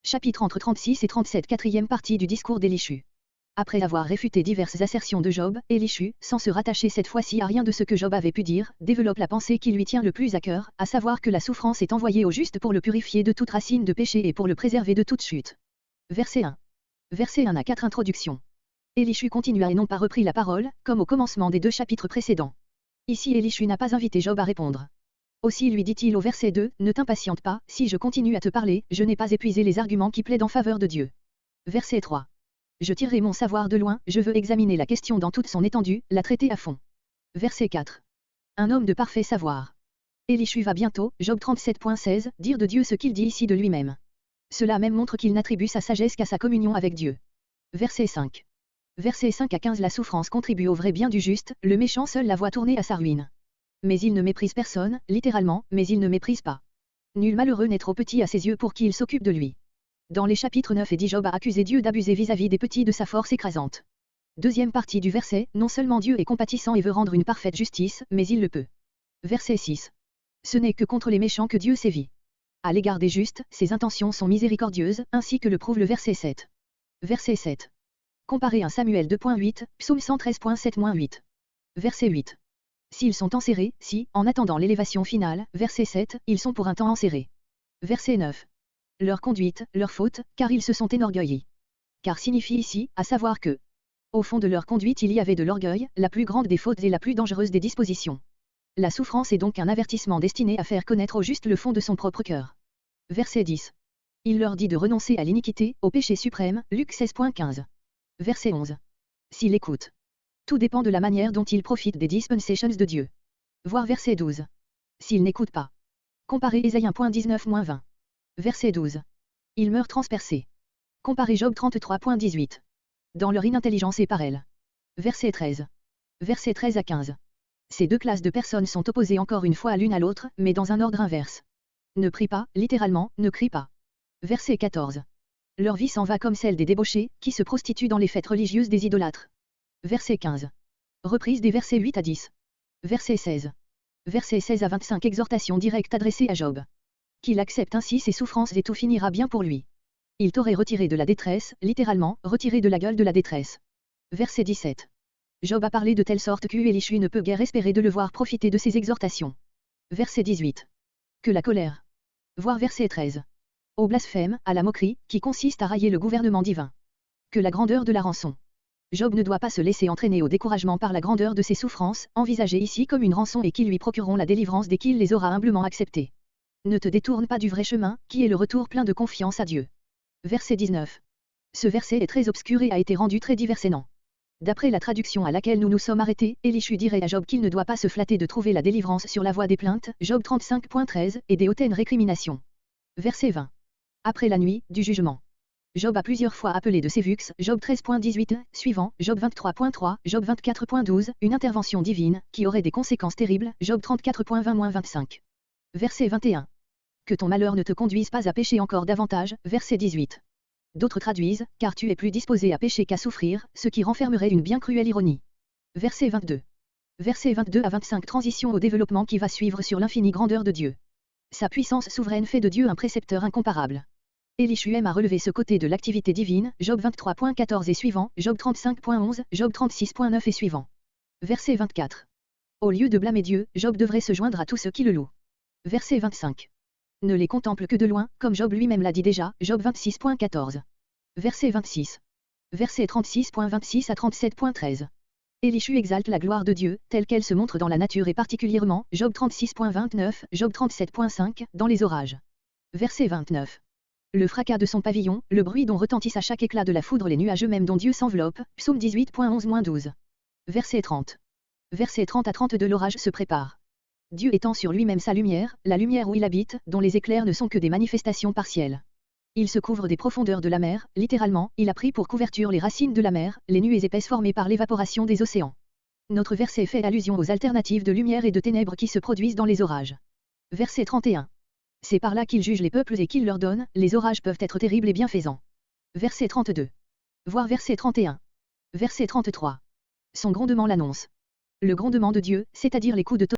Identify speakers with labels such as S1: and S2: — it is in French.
S1: Chapitre entre 36 et 37, quatrième partie du discours d'Élishu. Après avoir réfuté diverses assertions de Job, Élishu, sans se rattacher cette fois-ci à rien de ce que Job avait pu dire, développe la pensée qui lui tient le plus à cœur, à savoir que la souffrance est envoyée au juste pour le purifier de toute racine de péché et pour le préserver de toute chute. Verset 1. Verset 1 à 4. Introduction. Élishu continua et non pas repris la parole, comme au commencement des 2 chapitres précédents. Ici Élishu n'a pas invité Job à répondre. Aussi lui dit-il au verset 2, « Ne t'impatiente pas, si je continue à te parler, je n'ai pas épuisé les arguments qui plaident en faveur de Dieu. » Verset 3. « Je tirerai mon savoir de loin, je veux examiner la question dans toute son étendue, la traiter à fond. » Verset 4. Un homme de parfait savoir. Élishu va bientôt, Job 37.16, dire de Dieu ce qu'il dit ici de lui-même. Cela même montre qu'il n'attribue sa sagesse qu'à sa communion avec Dieu. Verset 5. Versets 5 à 15. La souffrance contribue au vrai bien du juste, le méchant seul la voit tourner à sa ruine. Mais il ne méprise personne, littéralement, mais il ne méprise pas. Nul malheureux n'est trop petit à ses yeux pour qu'il s'occupe de lui. Dans les chapitres 9 et 10, Job a accusé Dieu d'abuser vis-à-vis des petits de sa force écrasante. Deuxième partie du verset, non seulement Dieu est compatissant et veut rendre une parfaite justice, mais il le peut. Verset 6. Ce n'est que contre les méchants que Dieu sévit. À l'égard des justes, ses intentions sont miséricordieuses, ainsi que le prouve le verset 7. Verset 7. Comparé à Samuel 2.8, Psaume 113.7-8. Verset 8. S'ils sont enserrés, si, en attendant l'élévation finale, verset 7, ils sont pour un temps enserrés. Verset 9. Leur conduite, leur faute, car ils se sont énorgueillis. Car signifie ici, à savoir que, au fond de leur conduite il y avait de l'orgueil, la plus grande des fautes et la plus dangereuse des dispositions. La souffrance est donc un avertissement destiné à faire connaître au juste le fond de son propre cœur. Verset 10. Il leur dit de renoncer à l'iniquité, au péché suprême, Luc 16.15. Verset 11. S'il écoute. Tout dépend de la manière dont il profite des dispensations de Dieu. Voir verset 12. S'il n'écoute pas. Comparez Ésaïe 1.19-20. Verset 12. Il meurt transpercé. Comparez Job 33.18. Dans leur inintelligence et par elle. Verset 13. Verset 13 à 15. Ces 2 classes de personnes sont opposées encore une fois l'une à l'autre, mais dans un ordre inverse. Ne prie pas, littéralement, ne crie pas. Verset 14. Leur vie s'en va comme celle des débauchés, qui se prostituent dans les fêtes religieuses des idolâtres. Verset 15. Reprise des versets 8 à 10. Verset 16. Verset 16 à 25. Exhortation directe adressée à Job. Qu'il accepte ainsi ses souffrances et tout finira bien pour lui. Il t'aurait retiré de la détresse, littéralement, retiré de la gueule de la détresse. Verset 17. Job a parlé de telle sorte qu'Élishu ne peut guère espérer de le voir profiter de ses exhortations. Verset 18. Que la colère. Voir verset 13. Au blasphème, à la moquerie, qui consiste à railler le gouvernement divin. Que la grandeur de la rançon. Job ne doit pas se laisser entraîner au découragement par la grandeur de ses souffrances, envisagées ici comme une rançon et qui lui procureront la délivrance dès qu'il les aura humblement acceptées. Ne te détourne pas du vrai chemin, qui est le retour plein de confiance à Dieu. Verset 19. Ce verset est très obscur et a été rendu très diversennant. D'après la traduction à laquelle nous nous sommes arrêtés, Élishu dirait à Job qu'il ne doit pas se flatter de trouver la délivrance sur la voie des plaintes, Job 35.13, et des hautaines récriminations. Verset 20. Après la nuit, du jugement. Job a plusieurs fois appelé de ses vux, Job 13.18, suivant, Job 23.3, Job 24.12, une intervention divine, qui aurait des conséquences terribles, Job 34.20-25. Verset 21. Que ton malheur ne te conduise pas à pécher encore davantage, verset 18. D'autres traduisent, car tu es plus disposé à pécher qu'à souffrir, ce qui renfermerait une bien cruelle ironie. Verset 22. Verset 22 à 25. Transition au développement qui va suivre sur l'infinie grandeur de Dieu. Sa puissance souveraine fait de Dieu un précepteur incomparable. Élishu aime à relever ce côté de l'activité divine, Job 23.14 et suivant, Job 35.11, Job 36.9 et suivant. Verset 24. Au lieu de blâmer Dieu, Job devrait se joindre à tous ceux qui le louent. Verset 25. Ne les contemple que de loin, comme Job lui-même l'a dit déjà, Job 26.14. Verset 26. Verset 36.26 à 37.13. Élishu exalte la gloire de Dieu, telle qu'elle se montre dans la nature et particulièrement, Job 36.29, Job 37.5, dans les orages. Verset 29. Le fracas de son pavillon, le bruit dont retentissent à chaque éclat de la foudre les nuages eux-mêmes dont Dieu s'enveloppe, Psaume 18.11-12. Verset 30. Verset 30 à 32. L'orage se prépare. Dieu étend sur lui-même sa lumière, la lumière où il habite, dont les éclairs ne sont que des manifestations partielles. Il se couvre des profondeurs de la mer, littéralement, il a pris pour couverture les racines de la mer, les nuées épaisses formées par l'évaporation des océans. Notre verset fait allusion aux alternatives de lumière et de ténèbres qui se produisent dans les orages. Verset 31. C'est par là qu'il juge les peuples et qu'il leur donne, les orages peuvent être terribles et bienfaisants. Verset 32. Voir verset 31. Verset 33. Son grondement l'annonce. Le grondement de Dieu, c'est-à-dire les coups de